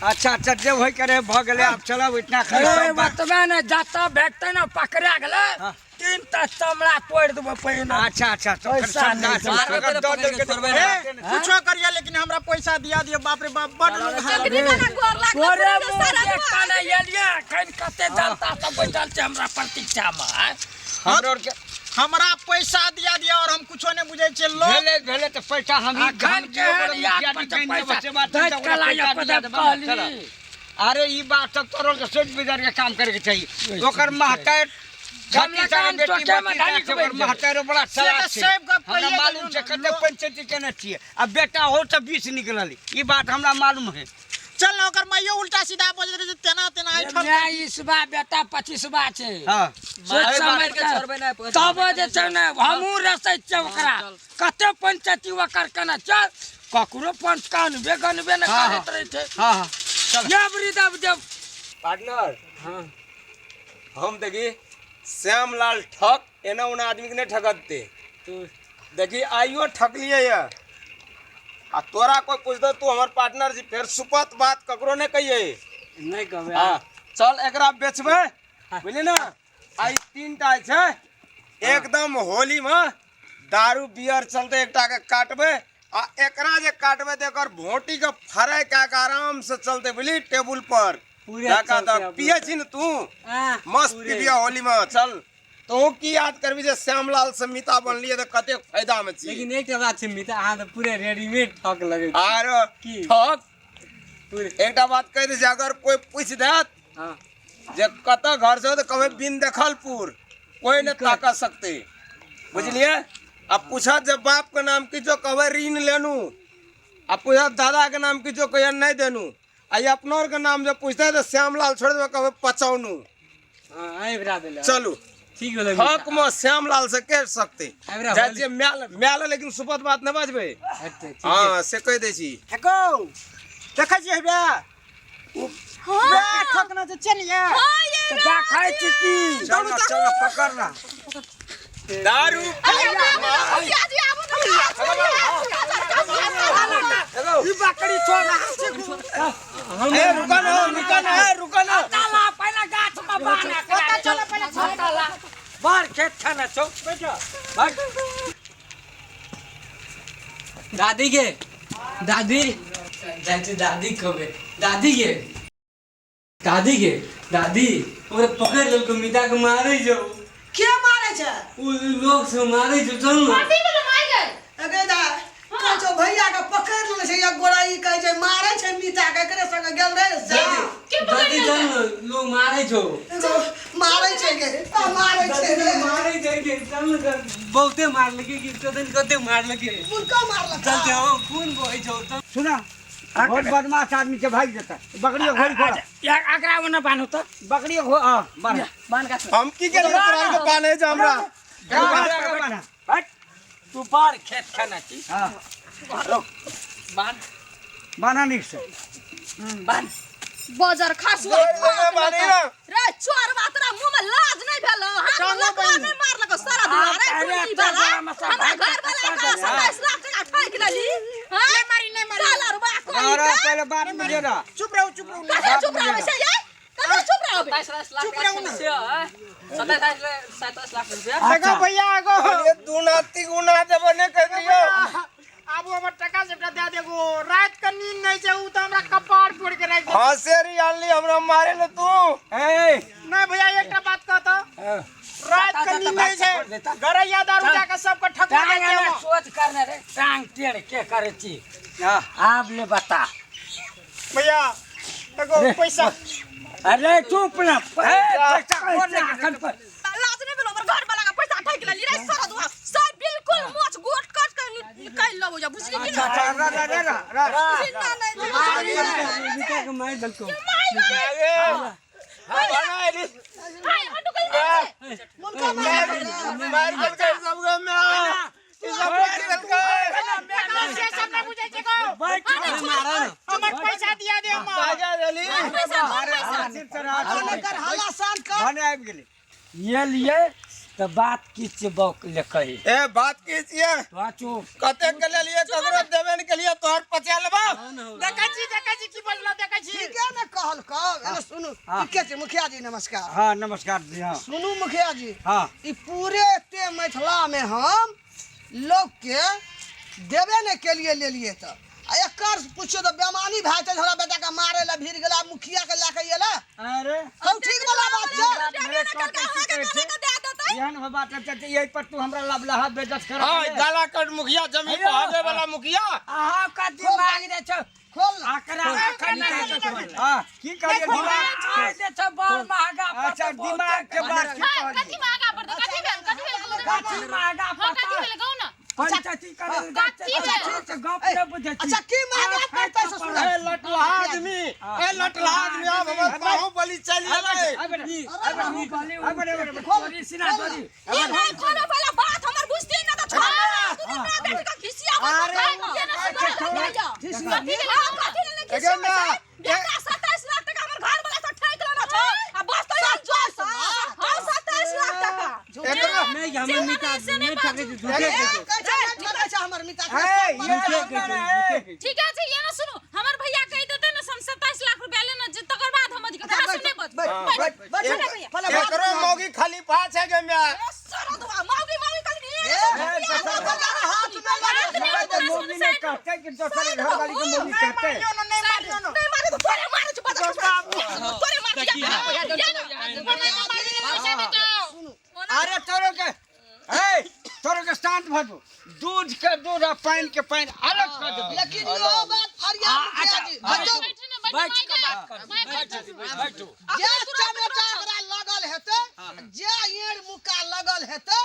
अच्छा अच्छा जे वही करे भ गेले अब चलो इतना ए बतबे ने जाता भेटते ना पकड़ा गेले हाँ। 3 ता चमड़ा तोड़ देबो पहिने। अच्छा अच्छा तो फिर पैसा नहीं समझा देता। अगर दो दिन के छोड़बे कुछो करिए लेकिन हमरा पैसा दिया दियो। बाप रे बाप बड़ लोग चकरी ना गोर तोरे लागल मुंह सारा के काने एलिया खन कते जनता सब बैठल छै हमरा प्रतीक्षा में। हमरो के हमरा पैसा दिया दिया और हम कुछो नहीं बुझे छे। लोग भेले भेले तो पैसा हम ही अखन के याद पर पैसा दैत कलाया पदम कहली। अरे ई बात तक तोरो के सोच विचार के काम करे के चाहिए। ओकर महतार हमरा काम चोके में ढाली के बैठ महतार बड़ा चलाक छै। सब गप हमरा कहिए मालूम छै कते पंचायती केने छिए। अब बेटा हो त 20 निकलली ई बात हमरा मालूम है। चल ना ओकर माइयो उल्टा सीधा बोल रहे तेना तेना आई ठम मैं इसबा बेटा 25बा छै। हां सोच समझ के छोड़बे नै तब जे छै ने हमहू रसै छै ओकरा कते पंचायती वकर कने चल ककरो पंच कान बेगनबे न करैत रहे छै। हां हां ये वृद्ध जब पार्टनर हम देखी श्यामलाल ठग एना उना आदमी के नहीं ठगते तू देखी आइयो ठग लिए ये आ तोरा कोई पूछ दो तू हमार पार्टनर जी फिर सुपत बात ककरो ने कहिए नहीं कहबे। हां चल एकरा बेचबे बुझली ना। आई 3 टा छै एकदम होली में दारू बियर चलते एकटा के काटबे आ एकरा जे काटबे त एकर भोटी के फ्राई का के आराम से चलते बुझली टेबल पर का द पिए छी न तू मस्त पिया होली में। चल तो की याद करबी जे श्यामलाल से मिता बनलिए त कते फायदा में छी। लेकिन एक बात छै मिता अहाँ तो पूरे रेडीमेड ठक लगे आर की? ठग पूरे एकटा बात कह दे जे अगर कोई पूछ देत हां जे कत घर से तो कहे बिन देखलपुर कोई न ताका सकते बुझलिए। अब पूछा जब बाप के नाम की जो कहे ऋण लेनू अब पूछा दादा के नाम की जो कहे नहीं देनू आई अपनोर के नाम जब पूछते है तो श्यामलाल छोड़ दे कहे पचाउनू। हां आई बरा देले चलू ठीक होले हक में श्यामलाल से कह सकते हमरा जे म्याल लेकिन सुपत बात न बाजबे। अच्छा हां से कह दे छी हेको देखै छी हेबे हां ठक ना चलिए हां ये तो देखाई छी की चल चल पकड़ना दारू क्या जी आबो ई बकरी छोड़ ए रुका ना ताला पहले गाछ में बांधा करा चल पहले ताला बाहर खेत खाना छौ बैठो भाग दादी के दादी जाते दादी कबे दादी के दादी ओरे पकड़ लेलको मिता के मारे जो के मारे छै उ लोग से मारे जो चल ना माटी पे तो मार गए अगे दा काचो भैया के पकड़ ले छै या गोराई कहै छै मारे छै मिता के करे संग गेल रे के पकड़ दादी चल ना लोग मारे जो मारे छै के मारे छै रे मारे जाके चल ना बहुते मार लगे कि कदन कते मार लगे मुर्गा मारला चलते हो खून बोई जो सुना बहुत बदमाश आदमी के भाग जाता बकरियों घोड़ी खोला एक आगरा में न बांधो तो बकरियों घो बांध का हम की के तोरा के पाने जे हमरा हट तू बाहर खेत खाना छी। हां बांध बाना निक से बांध बाजार खास बानी ना रे चोर बातरा मुंह में लाज नहीं भेलो हाथ लकवा नहीं मारलको सारा दुआरे पुनी वाला हमरा घर वाला का 27 लाख टका ठोक लेली हां नहीं मारी साला रुपया अरे कोई पहले बात मुझे ना चुप रहो कैसे चुप रहो से ये कैसे चुप रहो 27 लाख रुपया 27 लाख रुपया देखो भैया आगो ये दुनाती गुना जब ने कह दियो आबो हमर टका से दे देगो रात के नींद नहीं छै उ त हमरा कपाड़ फोड़ के राख दे। हंसेरी आली हमरा मारे ले तू ए नहीं भैया एकटा बात कहतो रात के नींद नहीं छै गरैया दारू जाके सबके ठका टांग दे में सोच करने रे टांग टेढ़ के करे छी। आप ले बता भैया देखो पैसा अरे चुप ना पैसा कौन ना अखन पर लाज नहीं भेलो हमर घर वाला का पैसा ठोक लेली रे सारा दुआ सब बिल्कुल मोच गोट कट के निकाल लो जा बुझली कि ना चिंता नहीं मिता के मार दलको भाई हटो कहीं मुर्गा मारला मार के सब में ई सब मार के सब नहीं बुझे छै को मारा ना हमर पैसा दिया दे हम आजा जली कर हल्ला शांत कर भने आबि गेली ये लिए तो बात किछ बक ले कही ए बात की छिए पाचू कते के लिए ककरो देबे के लिए तोहर 50 लेबा देखै छी की बोललो देखै छी सुनू ठीक छै मुखिया जी नमस्कार। हाँ नमस्कार जी। हाँ सुनू मुखिया जी हाँ ई पूरे ते मिथिला में हम लोग के देवे ने के लिए ले लिए तो एकर पूछियो तो बेमानी भाई छै हमरा बेटा का मारे ला भीड़ गेला मुखिया के लाके एला अरे हम ठीक वाला बात छै यहन बात है यही पर तू हमरा लबलहा बेइज्जत कर हाँ गाला कट मुखिया जमीन अयो। पहाड़े वाला मुखिया अहाँ का दिमाग दे छ खोल आकरा आखन हाँ की करिए दिमाग दिमाग दे छ बड़ महंगा अच्छा दिमाग के बात की कहलिए कथी महंगा पड़ता कथी भेल काची महंगा हां कथी भेल कहू ना पंचायती करे गप ने बुझे छी। अच्छा की महंगा पड़ता से सुन ए लटला आदमी अब हमर बाहुबली चली आवे खोली सिना छोरी ये नहीं खोलो पहले बात हमर बुझती ना तो छोड़ तू मेरा बेटी का खिसिया मत ये ना सुन कथी ले देखो ना बेटा 27 लाख टका हमर घर वाला से ठेक लेना छ आ बस तो यार जो हां 27 लाख टका एकरा नहीं हमें मिटा नहीं ठगे झूठे कहै छै हमर मिता ठीक है ये ना सुनो हमर भैया कह देते ना हम 27 लाख रुपया लेना जे तकर बाद हम अधिक कथा सुने बस एकरो मौगी खाली पास है गे मैं सरदवा मौगी कल हाथ में लगा मोगी ने कहते कि दूसरे घर वाली को मोगी कहते नहीं मारे तो तोरे मारे छ बता तोरे मार अरे तोरो के शांत भ जो दूध के दूध और पानी के पानी अलग कर दो लेकिन यो बात फरिया मुखिया जी बैठो जे चमेटा एकरा लगल हेतै जे येड़ मुका लगल हेतै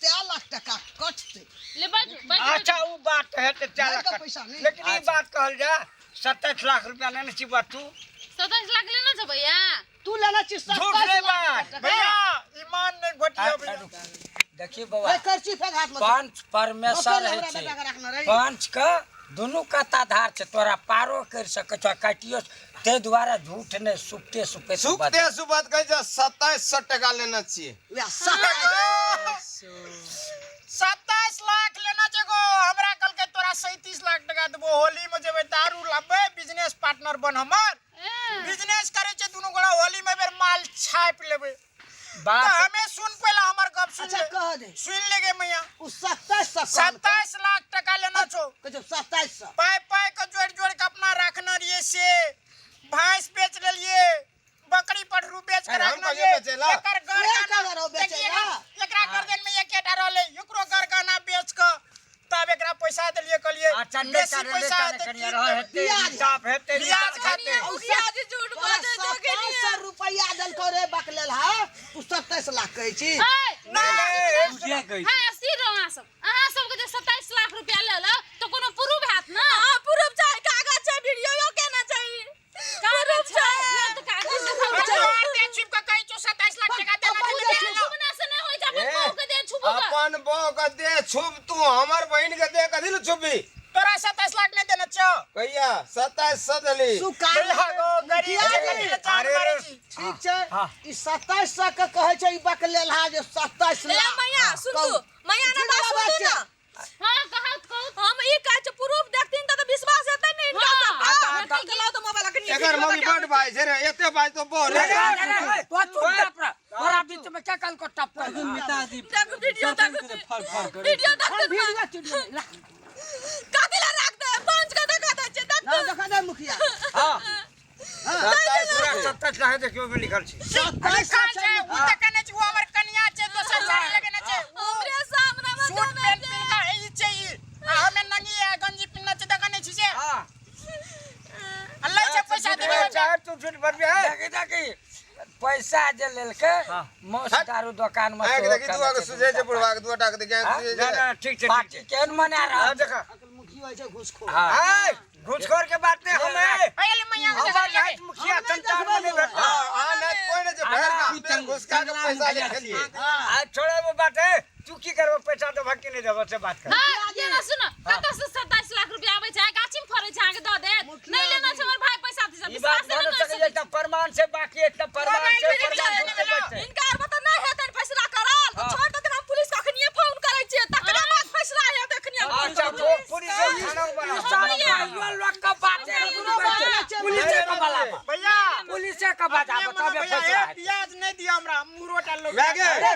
3 लाख टका कटतै ले बैठ अच्छा वो बात है तो नहीं तो 4 पैसा नहीं। लेकिन ये बात कहल जा 27 लाख रुपया लेने छी बात तू 27 लाख लेना छ भैया तू लेना छी झूठ नहीं बात भैया ईमान नहीं घटिया भैया देखिए ओए बाबा करची फेंक हाथ में पंच परमेश्वर है हमरा छै बेटा के रखना रही पंच का दोनों का धार छै तोरा पारो कर सके छ काटियो ते द्वारा झूठ ने सुपते सुखते सुबत कह 2700 टका लेना चाहिए वे सब 27 लाख लेना चेगो हमरा कल के तोरा 37 लाख टका देबो होली में जेबे दारू लाबे बिजनेस पार्टनर बन हमर बिजनेस करे छे दुनु गोड़ा होली में बेर माल छाप लेबे बात तो हमें सुन पहला हमर गप सुन अच्छा कह दे सुन लेगे मैया उ 2700 27 लाख टका लेना छो कह 2700 पाई पाई के जोड़ जोड़ के अपना रखना रहिए से भैंस बेच लेलिए बकरी पठरू बेच के अरे हम रखना कहिए बेचेला? एकर गरगाना बेचेला? एकरा गर्दन में एकेटा रहले एकरो गरगाना बेच के तब एकरा पैसा देलिए कहलिए अच्छा नहीं करे पैसा कनिया रह हेते इंसाफ हेते ब्याज खाते मुखिया जी झूठ बाजे जो के 2700 रुपया दल करे बकलेल हा तू 27 लाख कहै छी मुखिया कहि हां सिर रहा सब अहाँ सब के 27 लाख रुपया ले लो तो कोनो प्रूफ हैत ना हां प्रूफ चाहि कागज छै वीडियो यो केना चाहिए कागज छै ले तो कागज दिखाओ दे छुप के कहि 27 लाख टका देला छुपना से नहीं होई जा अपन के दे छुपूगा अपन बो के दे छुप तू हमर बहन के दे कथि ल छुपी तोरा 27 लाख नहीं देना छो कहिया 2700 देली तू कान गो गरीब के जान मारे छी ठीक छै ई 2700 के कहै छै ई बकलेल हा जे 27 ले लाख मैया सुन तू मैया ना बात सुन ना हां कहत हम ई कहै छ प्रूफ देखथिन त विश्वास हेतै नहीं इनका सब का गलाओ तो मोबाइल के एकर मौगी बड़ भाई छै रे एते भाई तो बो रे तो चुप कर तोरा बीच में क्या कल को टप कर मिटा दी वीडियो तक फल वीडियो तक कातिला रख दे पांच का देखा दे छ देख ना देखा दे मुखिया हां 27 लाख देखियो में लिखल छी 2700 छै उ त कने छी हमर कन्या छै दोसर साड़ी लगने छै हमरे सामने में सूट पेंट पिन का ई छै ई हमें नंगी है गंजी पिनना छै त कने छी से हां अल्लाह से पैसा देबे चाहे तू झूठ बोल बे देखी देखी पैसा जे लेलके मौस दारू दुकान में आके देखी तू आके सुझे छै बुढ़वा के दुटा के देखै ना ना ठीक छै पार्टी केन मना रहा देखा मुखिया छै घुसखोर हां घुसखोर के बात नहीं हमें पहले मैया के हमार राज मुखिया संचार में नहीं बैठा हां ना कोई ने जे भर का पेड़ घुसका के पैसा ले खेलिए आज छोड़ा वो बात है तू की करबो पैसा तो भक्ति नहीं देबो से बात कर हां ये ना सुन कत से 27 लाख रुपया आबै छै गाछी में फरै छै आके द दे नहीं लेना छै हमर भाई पैसा दे ई बात बन सके त प्रमाण से बाकी इतना प्रमाण से प्रमाण से बैठे इनका बता नहीं हेतै फैसला करल तो छोड़ दे हम पुलिस का अखनिए फोन करै छियै तकरा बाद फैसला हेतै अखनिए अच्छा वो पुलिस से थाना बना सब लोग का बात है पुलिस का बला भैया पुलिस का का बात आप बताओ भैया फैसला ए प्याज नहीं दिया हमरा मुरो डाल लो बैगे अरे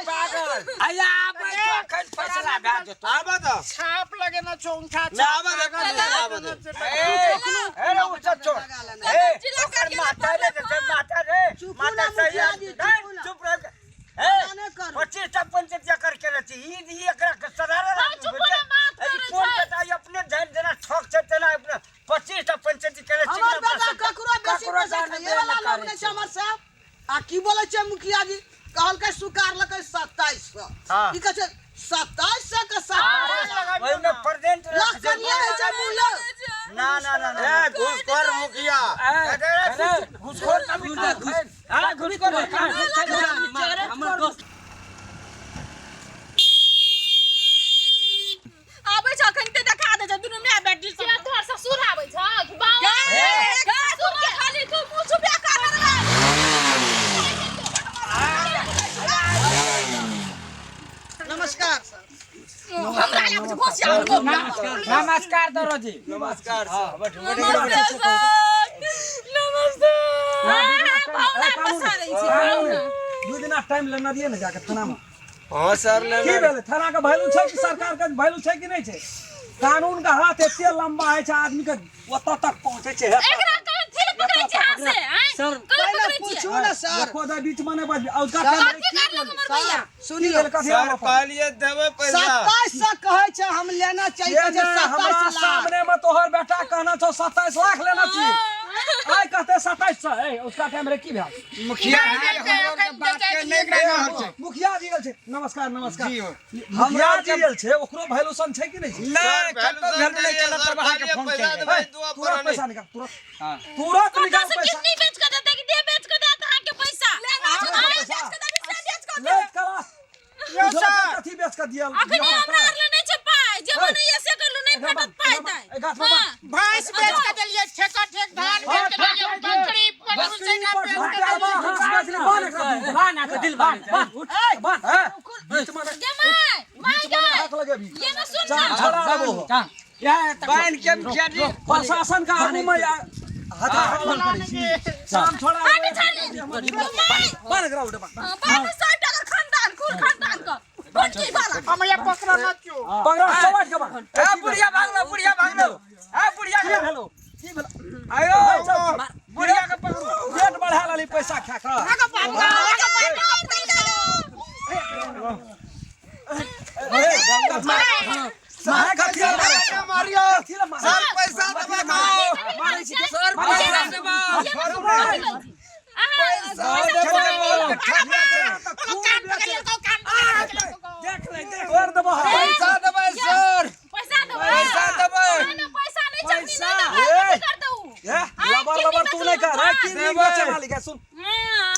पागल आया अब तो अखन फैसला भए जेतो आबा तो छाप लगे ना चौंठा ना आबा देखो अरे उठा छोड़ ओकर माथा रे माथा रे माथा सही चुप रह जाने कर 25-25 जकर के रहती ई एकरा सरारा अरे फोन बताई अपने ध्यान देना ठोक से तेला अपने 25-25 के रहती हमर बेटा ककरो बेसी पैसा खाइए वाला लोग नै छै हमर साहब आ की बोले छै मुखिया जी कहलकै सुकार लकै 2700 ई कहै छै 2700 के 2700 ओइ में प्रेजेंट लाख कनिया है छै मूल्य ए घूसखोर मुखिया घुसखोर कभी हां घुसखोर हमर दोस्त आबै छ अखन ते देखा दे छ दुनु माय बेटी से तोहर ससुर आबै छ बाबा ससुर के खाली तू मुंह छुपा कर नमस्कार सर नमस्कार दरोजी नमस्कार सर दू दिन टाइम लेना दिए ना जाके थाना में हां सर ले की भेले थाना का वैल्यू छै कि सरकार का वैल्यू छै कि नहीं छै कानून का हाथ एते लंबा है छै आदमी के ओत तक पहुंचे छै एकरा कहीं थिल पकड़ै छै हाथ से सर पहले पूछू ना सर खोदा बीच में नहीं बाज उसका कथी कर लो हमर भैया सुनिए सर कहलिए देबे पैसा 2700 कहै छै हम लेना चाहिए जे 27 हमरा लाख सामने में तोहर बेटा कहना छौ 27 लाख लेना चाहिए आइ कहते 2700 है उसका टाइम रे की भेल मुखिया के बात के नहीं रहल छै मुखिया जी गेल छै नमस्कार नमस्कार जी मुखिया जी गेल छै ओकरो वैल्यूशन छै कि नहीं छै नहीं कतो भेल नहीं चला तब अहाँ के फोन के देबै दुआ पर तुरंत पैसा निकाल तुरंत निकाल पैसा किडनी बेच के देते कि देह बेच के देते अहाँ के पैसा ले करा यो सर कथी बेच के दियल अखनी हमरा ले नहीं छै पाई जे मने ऐसे करलु नहीं फटत पाई दै भैंस बेच के देलिए ठेका ठेक धान बेच के देलिए बकरी पटरू से ना बेच के ये ना सुन प्रशासन का आगू में हथाहन करै छी शाम छोड़ा बन करा उठे बाबा 100 टका खानदान कुल खानदान का बंटी वाला हम ये पकड़ा ना क्यों पकड़ा सवाट के बन ए बुढ़िया भाग लो ए बुढ़िया की भेलो की भेलो आयो बुढ़िया के पकड़ो रेट बढ़ा लाली पैसा खा का मारे कथी मारियो कथी ला मारे सर पैसा देबे खाओ मारे छी सर पैसा देबो देख ले देख और दबा पैसा देबे सर पैसा दो पैसा देबे पैसा नहीं चलनी ना कर दऊ लबर तू नहीं कर रे की नहीं बेचे मालिक सुन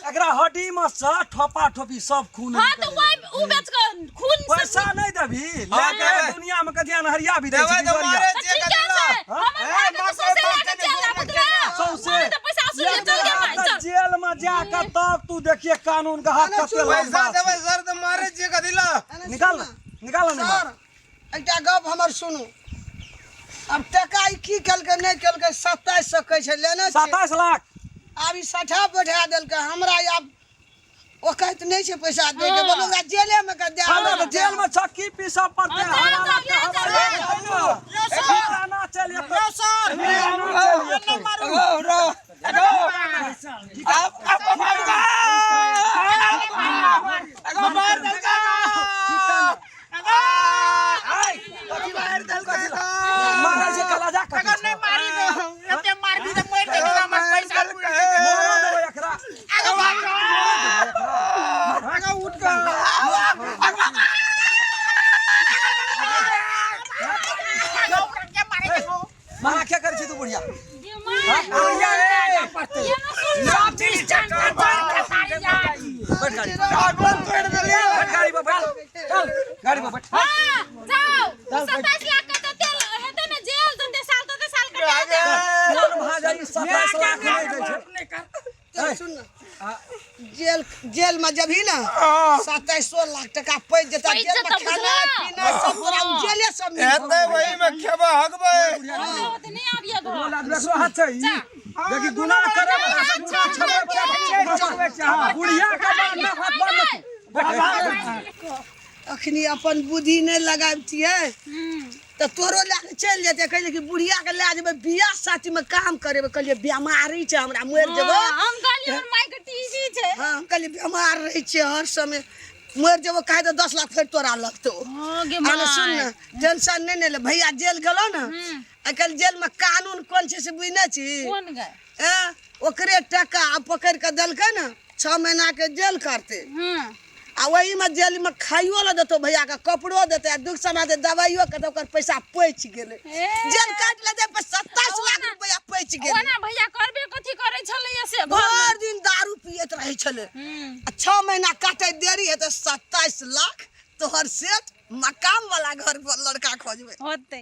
एकरा हड्डी में से ठोपा ठोपी सब खून हां तो वो बेच के खून से पैसा नहीं देबी लेके दुनिया में कथिया नहरिया भी दे देबे तो मारे जे ठीक है हम सौसे लेके चल बुतरा सौसे तो पैसा असुल ले चल गया भाई चल जेल में जाकर तब तू देखिए कानून का हाथ कते पैसा लंबा देबे सर तो मारे जे का दिला निकाल नहीं सर एकटा गप हमर सुनू अब टका ई की केलकै नहीं केलकै 2700 कहै छै लेना छै 27 लाख अब ई 60 बढ़ा देलकै हमरा आब ओकैत नहीं छै पैसा दे के बोलूंगा जेले में कर दे हमरा जेल में चक्की पीसा पड़ते हमारा के हमारा ना चलिए यो सर नहीं मारो मारा से कला जा अगर नहीं मारी गो एते मार भी तो मोर देगा हमर पैसा मोरा देबो एकरा आगे उठ के मारा क्या कर छी तू बुढ़िया बुढ़िया रे सब चीज चल गाड़ी में बैठ चल गाड़ी में बैठ हां जाओ 27 लाख का तो तेल हेते ना जेल दते साल का कौन भाजाई 27 लाख नहीं दे छै सुन ना जेल में जब ही ना 2700 लाख टका पैस जेता जेल में पैसा तो खाना बुझला। पीना सब पूरा उ जेले सब में एते वही में खेबा हगबे नहीं आबिया घर बोला देखो हाथ से देखी गुनाह करे वाला से गुनाह छबे बुढ़िया के बात में हाथ बंद अखनी अपन बुद्धि नहीं लगाबतिए तो तोरो लेके चल जेते कहले कि बुढ़िया के ले जेबे बियाह साथी में काम करेबे कहले बीमारी छै हमरा मर जेबो हम कहलिए हमर माई के टीवी छै हां हम कहले बीमार रही छै हर समय मर जेबो काहे तो 10 लाख फिर तोरा लगतो हां गे अरे सुन ना टेंशन नहीं ले भैया जेल गेलो ना अकल जेल में कानून कौन छै से बुझने छी कोन गए ओकरे टका पकड़ के देलकै ना 6 महीना के जेल करते आ वही में जेल में खाइयो ला देतो भैया का कपड़ो देते दुख समय दे दवाइयो के ओकर पैसा पैच गेले जेल काट ले दे 27 लाख रुपया पैच गेले ओना भैया करबे कथि करे छले से हर दिन दारू पियत रहे छले 6 महीना काटे देरी है तो 27 लाख तोहर सेठ मकाम वाला घर पर लड़का खोजबे होते